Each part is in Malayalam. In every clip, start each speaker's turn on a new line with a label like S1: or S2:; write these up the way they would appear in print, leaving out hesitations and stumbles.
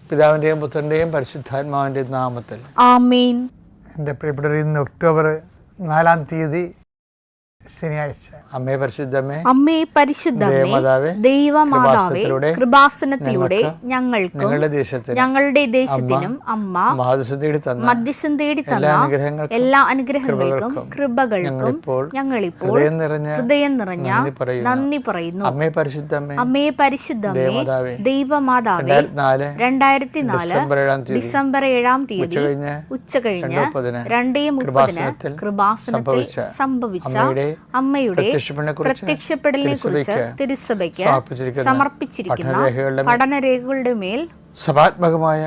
S1: പിതാവിൻ്റെയും പുത്രൻ്റെയും പരിശുദ്ധാത്മാവിൻ്റെയും നാമത്തിൽ
S2: ആമേൻ.
S1: എൻ്റെ പ്രിയപ്പെട്ടവർ, ഇന്ന് ഒക്ടോബർ 4-ാം തീയതി ശനിയാഴ്ച. അമ്മേ പരിശുദ്ധമേ,
S2: അമ്മേ പരിശുദ്ധമേ, ദൈവമാതാവേ, കൃപാസനത്തിലൂടെ ഞങ്ങൾക്കും ഞങ്ങളുടെ ദേശത്തിനും അമ്മ മധ്യസ്ഥം തേടി തന്ന എല്ലാ അനുഗ്രഹങ്ങൾക്കും കൃപകൾക്കും ഞങ്ങളിപ്പോൾ ഹൃദയം നിറഞ്ഞ നന്ദി പറയുന്നു.
S1: അമ്മേ പരിശുദ്ധമേ,
S2: അമ്മേ പരിശുദ്ധമേ, ദൈവമാതാവേ, 2004 ഡിസംബർ 7-ാം തീയതി ഉച്ചകഴിഞ്ഞ് 2:30 കൃപാസനത്തിൽ സംഭവിച്ച അമ്മയുടെ പ്രത്യക്ഷപ്പെടലിനെ കുറിച്ച് തിരുസഭയ്ക്ക് സമർപ്പിച്ചിരിക്കുന്ന പഠനരേഖകളുടെ മേൽ സഭാത്മകമായ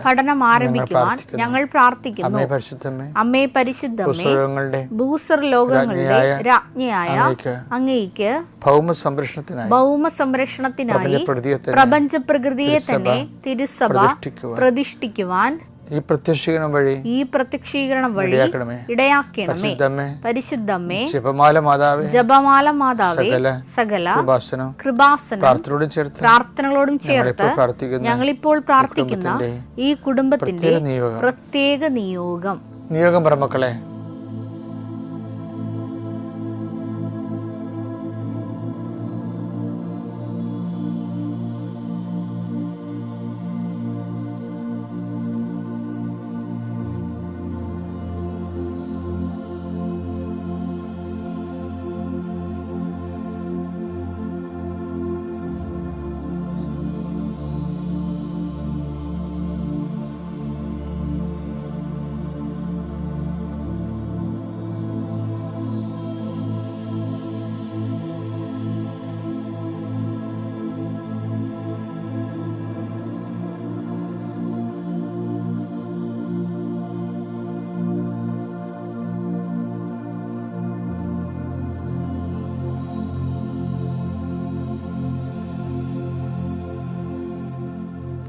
S2: പഠനം ആരംഭിക്കുവാൻ ഞങ്ങൾ പ്രാർത്ഥിക്കുന്നു. അമ്മേ പരിശുദ്ധമേ, ഭൂസ്വർലോകങ്ങളുടെ രാജ്ഞിയായ അങ്ങേയ്ക്ക് ഭൗമസംരക്ഷണത്തിനായി പ്രപഞ്ച പ്രകൃതിയെ തന്നെ തിരുസഭ പ്രതിഷ്ഠിക്കുവാൻ ഈ പ്രത്യക്ഷീകരണം വഴി ഇടയാക്കണമേ. പരിശുദ്ധമേ, ജപമാല മാതാവേ, സകല കൃപാസനം പ്രാർത്ഥനകളോടും ചേർത്ത് ഞങ്ങളിപ്പോൾ പ്രാർത്ഥിക്കുന്ന ഈ കുടുംബത്തിന്റെ പ്രത്യേക നിയോഗം
S1: പറമക്കളെ,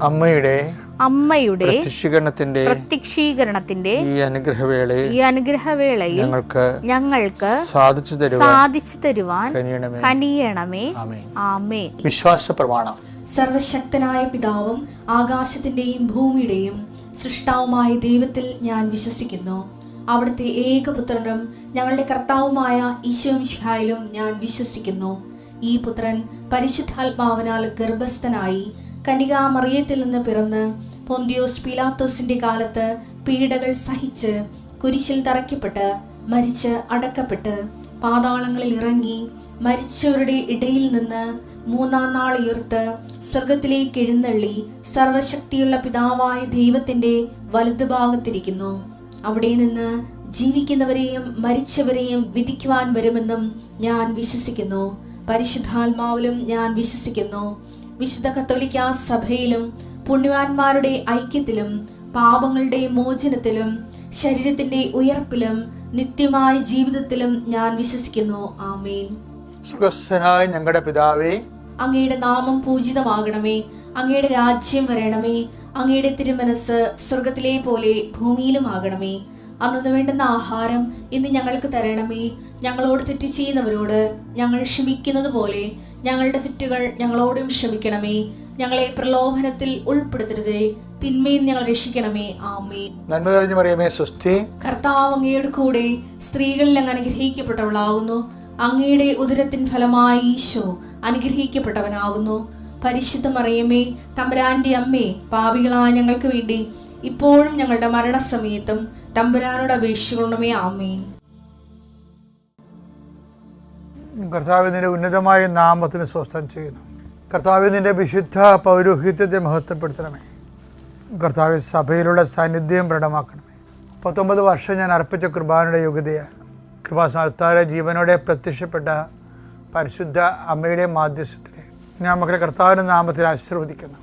S2: അമ്മയുടെ
S1: പ്രത്യക്ഷീകരണത്തിന്റെ ഈ അനുഗ്രഹവേളയിൽ ഞങ്ങൾക്ക് സാധിച്ചു തരുവാൻ കനിയണമേ. ആമേൻ. വിശ്വാസ പ്രമാണം.
S3: സർവശക്തനായ പിതാവും ആകാശത്തിന്റെയും ഭൂമിയുടെയും സൃഷ്ടാവുമായ ദൈവത്തിൽ ഞാൻ വിശ്വസിക്കുന്നു. അവിടുത്തെ ഏകപുത്രനും ഞങ്ങളുടെ കർത്താവുമായ ഈശോമിശിഹായിലും ഞാൻ വിശ്വസിക്കുന്നു. ഈ പുത്രൻ പരിശുദ്ധാത്മാവിനാൽ ഗർഭസ്ഥനായി കന്യകാമറിയത്തിൽ നിന്ന് പിറന്ന് പൊന്തിയോസ് പീലാത്തോസിന്റെ കാലത്ത് പീഡകൾ സഹിച്ച് കുരിശിൽ തറയ്ക്കപ്പെട്ട് മരിച്ച് അടക്കപ്പെട്ട് പാതാളങ്ങളിൽ ഇറങ്ങി മരിച്ചവരുടെ ഇടയിൽ നിന്ന് 3-ാം നാൾ ഉയർത്ത് സ്വർഗത്തിലേക്ക് എഴുന്നള്ളി സർവശക്തിയുള്ള പിതാവായ ദൈവത്തിന്റെ വലതുഭാഗത്തിരിക്കുന്നു. അവിടെ നിന്ന് ജീവിക്കുന്നവരെയും മരിച്ചവരെയും വിധിക്കുവാൻ വരുമെന്നും ഞാൻ വിശ്വസിക്കുന്നു. പരിശുദ്ധാത്മാവിലും ഞാൻ വിശ്വസിക്കുന്നു. വിശുദ്ധ കത്തോലിക്കാ സഭയിലും പുണ്യവാന്മാരുടെ ഐക്യത്തിലും പാപങ്ങളുടെ മോചനത്തിലും ശരീരത്തിന്റെ ഉയർപ്പിലും നിത്യമായ ജീവിതത്തിലും ഞാൻ വിശ്വസിക്കുന്നു. ആമേൻ.
S1: സ്വർഗ്ഗസ്ഥനായ ഞങ്ങളുടെ പിതാവേ,
S3: അങ്ങയുടെ നാമം പൂജിതമാകണമേ. അങ്ങയുടെ രാജ്യം വരണമേ. അങ്ങയുടെ തിരുമനസ് സ്വർഗത്തിലെ പോലെ ഭൂമിയിലും ആകണമേ. അന്നു വേണ്ടുന്ന ആഹാരം ഇന്ന് ഞങ്ങൾക്ക് തരണമേ. ഞങ്ങളോട് തെറ്റ് ചെയ്യുന്നവരോട് ഞങ്ങൾ ക്ഷമിക്കുന്നത് പോലെ ഞങ്ങളുടെ തെറ്റുകൾ ഞങ്ങളോടും ക്ഷമിക്കണമേ. ഞങ്ങളെ പ്രലോഭനത്തിൽ ഉൾപ്പെടുത്തരുതേ, തിന്മയിൽ ഞങ്ങൾ രക്ഷിക്കണമേ. ആമേൻ.
S1: നന്മ നിറഞ്ഞ മറിയമേ, സ്വസ്തി.
S3: കർത്താവ് അങ്ങയുടെ കൂടെ സ്ത്രീകളിൽ അങ്ങ് അനുഗ്രഹിക്കപ്പെട്ടവളാകുന്നു. അങ്ങയുടെ ഉദരത്തിൻ ഫലമായി ഈശോ അനുഗ്രഹിക്കപ്പെട്ടവനാകുന്നു. പരിശുദ്ധ മറിയമേ, തമ്പുരാന്റെ അമ്മേ, പാപികളായ ഞങ്ങൾക്ക് വേണ്ടി ഇപ്പോഴും ഞങ്ങളുടെ മരണസമയത്തും തമ്പുരാനോട് അപേക്ഷിക്കണമേ. ആമേൻ.
S1: കർത്താവിന്റെ ഉന്നതമായ നാമത്തിന് സ്വസ്ഥം ചെയ്യുന്നു. കർത്താവിന്റെ വിശുദ്ധ പൗരോഹിത്യത്തെ മഹത്വപ്പെടുത്തണമേ. കർത്താവ് സഭയിലുള്ള സാന്നിധ്യം പ്രകടമാക്കണമേ. 19 വർഷം ഞാൻ അർപ്പിച്ച കുർബാനയുടെ യോഗ്യതയാണ്. കൃപാസ്ഥാനത്താരെ ജീവനോടെ പ്രത്യക്ഷപ്പെട്ട പരിശുദ്ധ അമ്മയുടെ മാധ്യസ്ഥത്തിലെ ഞാൻ മക്കളെ കർത്താവിൻ്റെ നാമത്തിൽ ആശീർവദിക്കുന്നു.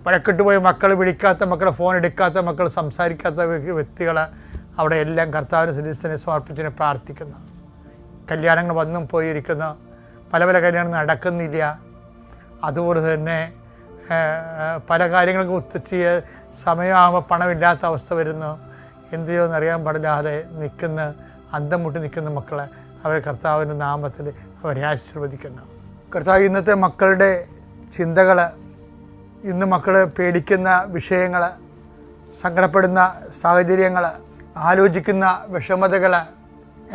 S1: വഴക്കിട്ടുപോയി മക്കൾ വിളിക്കാത്ത മക്കൾ, ഫോൺ എടുക്കാത്ത മക്കൾ, സംസാരിക്കാത്ത വ്യക്തികൾ അവിടെ എല്ലാം കർത്താവിൻ്റെ സന്നിധിനെ സമർപ്പിച്ചതിനെ പ്രാർത്ഥിക്കുന്നു. കല്യാണങ്ങൾ വന്നും പോയിരിക്കുന്നു, പല കല്യാണം നടക്കുന്നില്ല. അതുപോലെ തന്നെ പല കാര്യങ്ങൾക്കും ഒത്തുചെയ്യ സമയമാകുമ്പോൾ പണമില്ലാത്ത അവസ്ഥ വരുന്നു. എന്ത് ചെയ്യുമെന്നറിയാൻ പാടില്ലാതെ നിൽക്കുന്ന അന്തം മുട്ടി നിൽക്കുന്ന മക്കളെ അവരെ കർത്താവിൻ്റെ നാമത്തിൽ അവരെ ആശീർവദിക്കുന്നു. കർത്താവ് ഇന്നത്തെ മക്കളുടെ ചിന്തകൾ ഇന്ന് മക്കൾ പേടിക്കുന്ന വിഷയങ്ങൾ, സങ്കടപ്പെടുന്ന സാഹചര്യങ്ങൾ, ആലോചിക്കുന്ന വിഷമതകൾ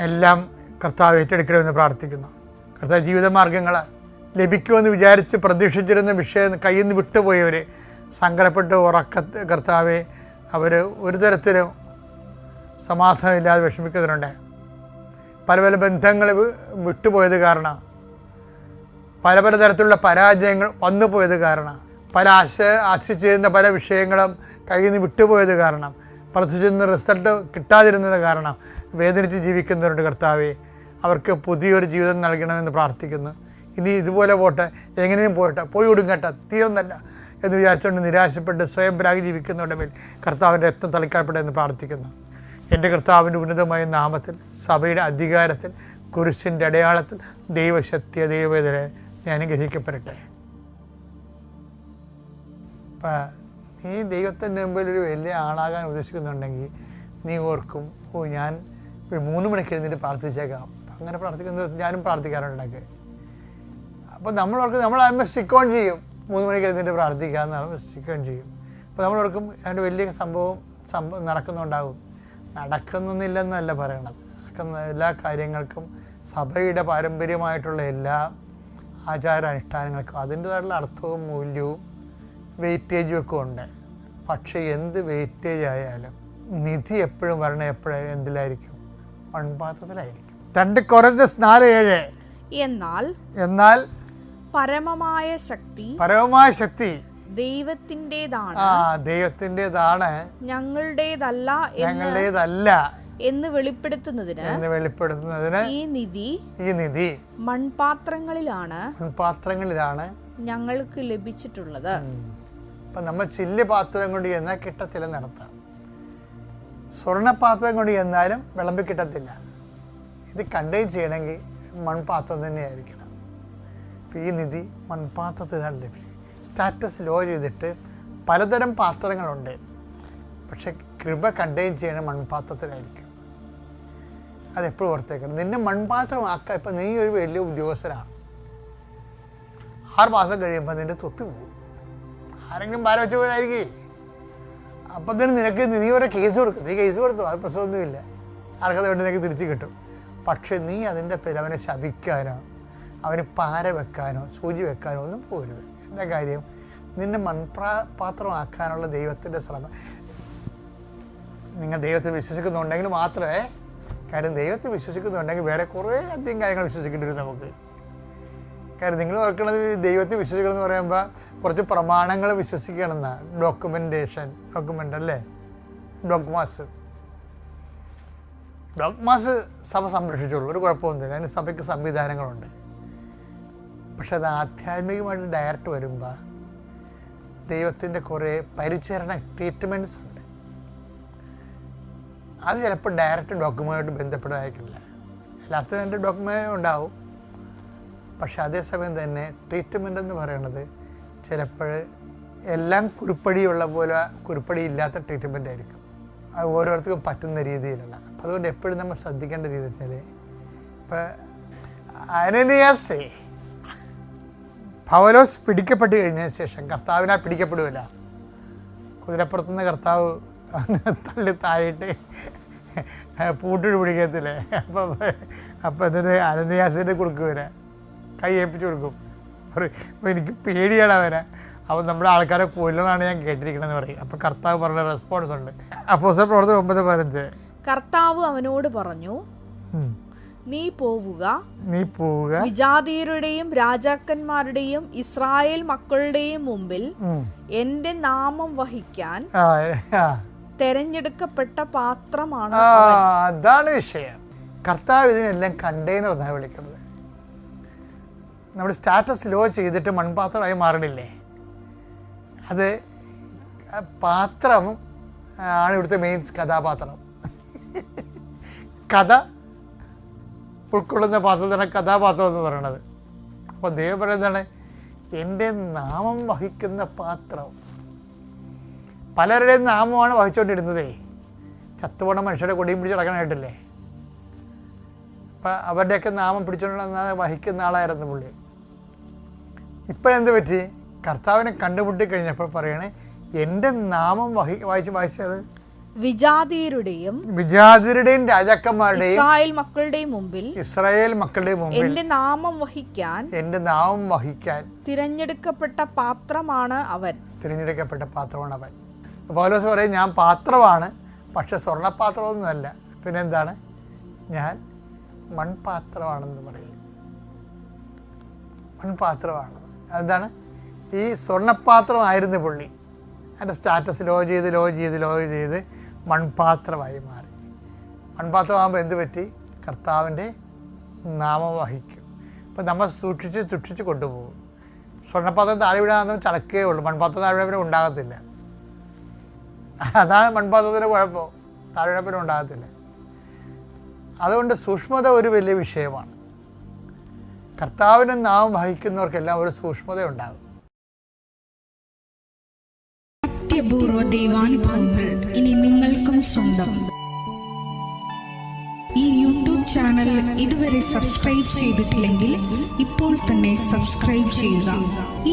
S1: എല്ലാം കർത്താവ് ഏറ്റെടുക്കണമെന്ന് പ്രാർത്ഥിക്കുന്നു. കർത്താവ് ജീവിതമാർഗങ്ങൾ ലഭിക്കുമെന്ന് വിചാരിച്ച് പ്രതീക്ഷിച്ചിരുന്ന വിഷയം കയ്യിൽ നിന്ന് വിട്ടുപോയവർ സങ്കടപ്പെട്ട് കർത്താവെ അവർ ഒരു തരത്തിലും സമാധാനമില്ലാതെ വിഷമിക്കുന്നുണ്ട്. പല പല ബന്ധങ്ങൾ വിട്ടുപോയത് കാരണം, പല പല തരത്തിലുള്ള പരാജയങ്ങൾ വന്നു പോയത് കാരണം, പല ആശിച്ചിരുന്ന പല വിഷയങ്ങളും കയ്യിൽ നിന്ന് വിട്ടുപോയത് കാരണം, പ്രതീക്ഷിച്ചിരുന്ന റിസൾട്ട് കിട്ടാതിരുന്നത് കാരണം വേദനിച്ച് ജീവിക്കുന്നവരുണ്ട്. കർത്താവെ അവർക്ക് പുതിയൊരു ജീവിതം നൽകണമെന്ന് പ്രാർത്ഥിക്കുന്നു. ഇനി ഇതുപോലെ പോട്ടെ, എങ്ങനെയും പോയി ഒടുങ്ങട്ടെ, തീർന്നല്ല എന്ന് വിചാരിച്ചുകൊണ്ട് നിരാശപ്പെട്ട് സ്വയം പരാഗി ജീവിക്കുന്നവരുടെ മേൽ കർത്താവിൻ്റെ രക്തം തളിക്കപ്പെടട്ടെ എന്ന് പ്രാർത്ഥിക്കുന്നു. എൻ്റെ കർത്താവിൻ്റെ ഉന്നതമായ നാമത്തിൽ, സഭയുടെ അധികാരത്തിൽ, കുരിശിൻ്റെ അടയാളത്തിൽ, ദൈവശക്തിയ ദൈവവേദന ഞാൻ ഗ്രഹിക്കപ്പെടട്ടെ. അപ്പം നീ ദൈവത്തിൻ്റെ മുമ്പിൽ ഒരു വലിയ ആളാകാൻ ഉദ്ദേശിക്കുന്നുണ്ടെങ്കിൽ നീ ഓർക്കും, ഞാൻ 3 മണിക്ക് എഴുന്നേറ്റ് പ്രാർത്ഥിച്ചേക്കാം. അങ്ങനെ പ്രാർത്ഥിക്കുന്നത് ഞാനും പ്രാർത്ഥിക്കാറുണ്ടൊക്കെ. അപ്പോൾ നമ്മളോർക്കും നമ്മൾ അതിന്മേൽ സ്റ്റിക്ക് ഓൺ ചെയ്യും. 3 മണിക്ക് എഴുന്നേറ്റ് പ്രാർത്ഥിക്കാമെന്നാണ് സ്റ്റിക്ക് ഓൺ ചെയ്യും. അപ്പോൾ നമ്മളോർക്കും അതിൻ്റെ വലിയ സംഭവം നടക്കുന്നുണ്ടാകും. നടക്കുന്നില്ലെന്നല്ല പറയണത്. നടക്കുന്ന എല്ലാ കാര്യങ്ങൾക്കും സഭയുടെ പാരമ്പര്യമായിട്ടുള്ള എല്ലാ ആചാരാനുഷ്ഠാനങ്ങൾക്കും അതിൻ്റേതായിട്ടുള്ള അർത്ഥവും മൂല്യവും വെയിറ്റേജും ഒക്കെ ഉണ്ട്. പക്ഷേ എന്ത് വെയിറ്റേജ് ആയാലും നിധി എപ്പോഴും വരണ എന്തിലായിരിക്കും? മൺപാത്രത്തിലായിരിക്കും. 2 കൊരിന്ത്യർ 4:7 എന്നാൽ പരമമായ ശക്തി ദൈവത്തിൻ്റെതാണ്, ഞങ്ങളുടേതല്ല എന്ന് വെളിപ്പെടുത്തുന്നതിന് ഈ നിധി മൺപാത്രങ്ങളിലാണ് ഞങ്ങൾക്ക് ലഭിച്ചിട്ടുള്ളത്. അപ്പം നമ്മൾ ചില്ല് പാത്രം കൊണ്ട് ചെന്നാൽ കിട്ടത്തില്ലെന്ന് അർത്ഥം. സ്വർണ്ണപാത്രം കൊണ്ട് ചെന്നാലും വിളമ്പി കിട്ടത്തില്ല. ഇത് കണ്ടെയ്ൻ ചെയ്യണമെങ്കിൽ മൺപാത്രം തന്നെയായിരിക്കണം. അപ്പം ഈ നിധി മൺപാത്രത്തിലാണ് ലഭിച്ചത്. സ്റ്റാറ്റസ് ലോ ചെയ്തിട്ട് പലതരം പാത്രങ്ങളുണ്ട്. പക്ഷെ കൃപ കണ്ടെയ്ൻ ചെയ്യണം മൺപാത്രത്തിലായിരിക്കും. അതെപ്പോഴും ഓർത്തേക്കണം. നിന്നെ മൺപാത്രമാക്കുക. ഇപ്പം നീ ഒരു വലിയ ഉദ്യോഗസ്ഥനാണ്. 6 മാസം കഴിയുമ്പോൾ നിൻ്റെ തൊപ്പി പോകും. ആരെങ്കിലും ഭാരം വെച്ച് പോയതായിരിക്കും. അപ്പം തന്നെ നിനക്ക് നീ ഒരു കേസ് കൊടുക്കും. നീ കേസ് കൊടുത്തു, അത് പ്രശ്നമൊന്നുമില്ല. ആർക്കത് വേണ്ടി നിനക്ക് തിരിച്ച് കിട്ടും. പക്ഷെ നീ അതിൻ്റെ പേര് അവനെ ശപിക്കാനോ അവന് പാര വെക്കാനോ സൂചി വെക്കാനോ ഒന്നും പോരുത്. എന്താ കാര്യം? നിന്നെ മൺപാത്രമാക്കാനുള്ള ദൈവത്തിൻ്റെ ശ്രമം. നിങ്ങൾ ദൈവത്തിൽ വിശ്വസിക്കുന്നുണ്ടെങ്കിൽ മാത്രമേ, കാര്യം ദൈവത്തിൽ വിശ്വസിക്കുന്നുണ്ടെങ്കിൽ വേറെ കുറേ അധികം കാര്യങ്ങൾ വിശ്വസിക്കേണ്ടി വരും നമുക്ക്. കാര്യം നിങ്ങൾ ഓർക്കണത് ദൈവത്തിൽ വിശ്വസിക്കണം എന്ന് പറയുമ്പോൾ കുറച്ച് പ്രമാണങ്ങൾ വിശ്വസിക്കണമെന്നാണ്. ഡോക്യുമെൻ്റ് അല്ലേ, ഡോഗ്മാസ് സഭ സംരക്ഷിച്ചോളൂ, ഒരു കുഴപ്പമൊന്നുമില്ല. അതിന് സഭയ്ക്ക് സംവിധാനങ്ങളുണ്ട്. പക്ഷെ അത് ആധ്യാത്മികമായിട്ട് ഡയറക്റ്റ് വരുമ്പോൾ ദൈവത്തിൻ്റെ കുറേ പരിചരണ ട്രീറ്റ്മെൻറ്റ്സ് ഉണ്ട്. അത് ചിലപ്പോൾ ഡയറക്റ്റ് ഡോക്യുമെൻ്റായിട്ട് ബന്ധപ്പെട്ടതായിരിക്കില്ല. അല്ലാത്തതിൻ്റെ ഡോക്യുമെൻ്റ് ഉണ്ടാവും. പക്ഷെ അതേസമയം തന്നെ ട്രീറ്റ്മെൻ്റ് എന്ന് പറയുന്നത് ചിലപ്പോൾ എല്ലാം കുരുപ്പടിയുള്ള പോലെ കുരുപ്പടി ഇല്ലാത്ത ട്രീറ്റ്മെൻ്റ് ആയിരിക്കും. അത് ഓരോരുത്തർക്കും പറ്റുന്ന രീതിയിലുള്ള. അതുകൊണ്ട് എപ്പോഴും നമ്മൾ ശ്രദ്ധിക്കേണ്ട രീതി വെച്ചാൽ, ഇപ്പം അനനിയാസേ പൗലോസ് പിടിക്കപ്പെട്ട് കഴിഞ്ഞതിന് ശേഷം കർത്താവിനാൽ പിടിക്കപ്പെടുകയില്ല. കുതിരപ്പുറത്തുനിന്ന് കർത്താവ് തള്ളി താഴെയിട്ട് പൂട്ടിട്ട് പിടിക്കത്തില്ലേ. അപ്പം എന്നിട്ട് അനനിയാസിൻ്റെ കൊടുക്കുവരെ കൈ ഏൽപ്പിച്ച് കൊടുക്കും. അപ്പോൾ എനിക്ക് പേടിയാണ് അവനെ. അപ്പോൾ നമ്മുടെ ആൾക്കാരെ കൊല്ലണമെന്നാണ് ഞാൻ കേട്ടിരിക്കണമെന്ന് പറയും. അപ്പോൾ കർത്താവ് പറഞ്ഞ റെസ്പോൺസ് ഉണ്ട്. അപ്പോസ്തല പ്രവർത്തനം 9:15
S4: കർത്താവ് അവനോട് പറഞ്ഞു, നീ പോവുക, വിജാതീയരുടെയും രാജാക്കന്മാരുടെയും ഇസ്രായേൽ മക്കളുടെയും മുമ്പിൽ എന്റെ നാമം വഹിക്കാൻ തെരഞ്ഞെടുക്കപ്പെട്ട പാത്രമാണ്.
S1: അതാണ് വിഷയം. കർത്താവ് ഇതിനെല്ലാം കണ്ടെയ്നർ എന്നാണ് വിളിക്കുന്നത്. നമ്മുടെ സ്റ്റാറ്റസ് ലോ ചെയ്തിട്ട് മൺപാത്രമായി മാറണില്ലേ, അത് പാത്രം ആണ് ഇവിടുത്തെ മെയിൻ കഥാപാത്രം. കഥ ഉൾക്കൊള്ളുന്ന പാത്രത്തിനാണ് കഥാപാത്രം എന്ന് പറയണത്. അപ്പോൾ ദൈവം പറയുന്നതാണ്, എൻ്റെ നാമം വഹിക്കുന്ന പാത്രം. പലരുടെയും നാമമാണ് വഹിച്ചുകൊണ്ടിരുന്നതേ. ചത്തുപോണ മനുഷ്യരെ കൊടിയും പിടിച്ച് നടക്കാനായിട്ടില്ലേ. അപ്പം അവരുടെയൊക്കെ നാമം പിടിച്ചുകൊണ്ട് വഹിക്കുന്ന ആളായിരുന്നു പുള്ളി. ഇപ്പോഴെന്ത് പറ്റി? കർത്താവിനെ കണ്ടുമുട്ടി കഴിഞ്ഞപ്പോൾ പറയണേ, എൻ്റെ നാമം വായിച്ചത്
S4: വിജാതീയരുടെയും
S1: രാജാക്കന്മാരുടെയും
S4: ഇസ്രായേൽ മക്കളുടെയും മുമ്പിൽ
S1: എൻ്റെ നാമം വഹിക്കാൻ
S4: തിരഞ്ഞെടുക്കപ്പെട്ട പാത്രമാണ് അവൻ.
S1: പൗലോസ് പറയും, ഞാൻ പാത്രമാണ്, പക്ഷെ സ്വർണ്ണപാത്രമൊന്നുമല്ല, പിന്നെന്താണ്, ഞാൻ മൺപാത്രമാണെന്ന് പറയും. മൺപാത്രമാണ്. എന്താണ്, ഈ സ്വർണ്ണപാത്രമായിരുന്നു പുള്ളി. അതിൻ്റെ സ്റ്റാറ്റസ് ലോ ചെയ്ത് മൺപാത്രമായി മാറി. മൺപാത്രമാകുമ്പോൾ എന്ത് പറ്റി? കർത്താവിൻ്റെ നാമം വഹിക്കും. അപ്പം നമ്മൾ സൂക്ഷിച്ച് കൊണ്ടുപോകും. സ്വർണ്ണപാത്രം താഴെ വിടാൻ ചലക്കേ ഉള്ളൂ, മൺപാത്രം താഴെ പിന്നെ ഉണ്ടാകത്തില്ല. അതാണ് മൺപാത്രത്തിൻ്റെ കുഴപ്പം, താഴെ പിന്നെ ഉണ്ടാകത്തില്ല. അതുകൊണ്ട് സൂക്ഷ്മത ഒരു വലിയ വിഷയമാണ്. കർത്താവിൻ്റെ നാമം വഹിക്കുന്നവർക്കെല്ലാം ഒരു സൂക്ഷ്മത ഉണ്ടാകും.
S5: അത്യപൂർവ ദൈവാനുഭവങ്ങൾ ഇനി നിങ്ങൾക്കും സ്വന്തം. ഈ യൂട്യൂബ് ചാനൽ ഇതുവരെ സബ്സ്ക്രൈബ് ചെയ്തിട്ടില്ലെങ്കിൽ ഇപ്പോൾ തന്നെ സബ്സ്ക്രൈബ് ചെയ്യുക.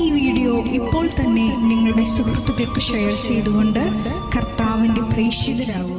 S5: ഈ വീഡിയോ ഇപ്പോൾ തന്നെ നിങ്ങളുടെ സുഹൃത്തുക്കൾക്ക് ഷെയർ ചെയ്തുകൊണ്ട് കർത്താവിന്റെ പ്രേക്ഷിതരാകുക.